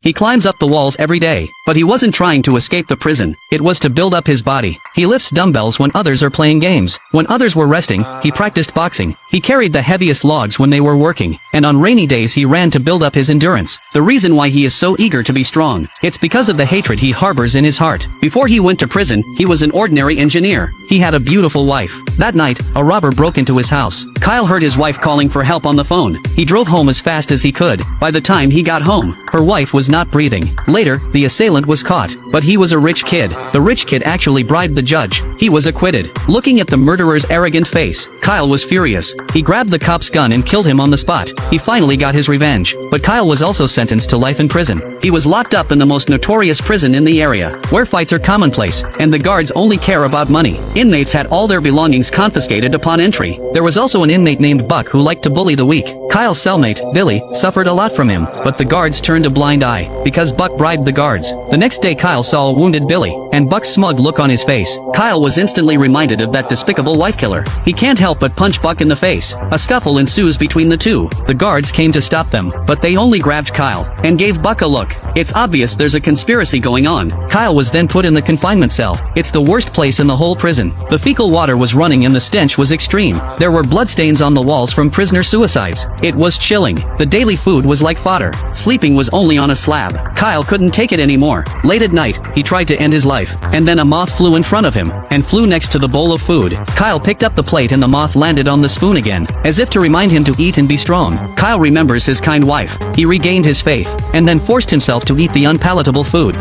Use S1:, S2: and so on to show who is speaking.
S1: He climbs up the walls every day, but he wasn't trying to escape the prison. It was to build up his body. He lifts dumbbells when others are playing games. When others were resting, he practiced boxing. He carried the heaviest logs when they were working, and on rainy days he ran to build up his endurance. The reason why he is so eager to be strong, it's because of the hatred he harbors in his heart. Before he went to prison, he was an ordinary engineer. He had a beautiful wife. That night, a robber broke into his house. Kyle heard his wife calling for help on the phone. He drove home as fast as he could. By the time he got home, her wife was not breathing. Later, the assailant was caught, but he was a rich kid. The rich kid actually bribed the judge. He was acquitted. Looking at the murderer's arrogant face, Kyle was furious. He grabbed the cop's gun and killed him on the spot. He finally got his revenge. But Kyle was also sentenced to life in prison. He was locked up in the most notorious prison in the area, where fights are commonplace, and the guards only care about money. Inmates had all their belongings confiscated upon entry. There was also an inmate named Buck who liked to bully the weak. Kyle's cellmate, Billy, suffered a lot from him, but the guards turned a blind eye, because Buck bribed the guards. The next day Kyle saw a wounded Billy, and Buck's smug look on his face. Kyle was instantly reminded of that despicable wife killer. He can't help but punch Buck in the face. A scuffle ensues between the two. The guards came to stop them, but they only grabbed Kyle, and gave Buck a look. It's obvious there's a conspiracy going on. Kyle was then put in the confinement cell. It's the worst place in the whole prison. The fecal water was running and the stench was extreme. There were bloodstains on the walls from prisoner suicides. It was chilling. The daily food was like fodder. Sleeping was only on a slab. Kyle couldn't take it anymore. Late at night, he tried to end his life, and then a moth flew in front of him, and flew next to the bowl of food. Kyle picked up the plate and the moth landed on the spoon again, as if to remind him to eat and be strong. Kyle remembers his kind wife. He regained his faith, and then forced himself to eat the unpalatable food.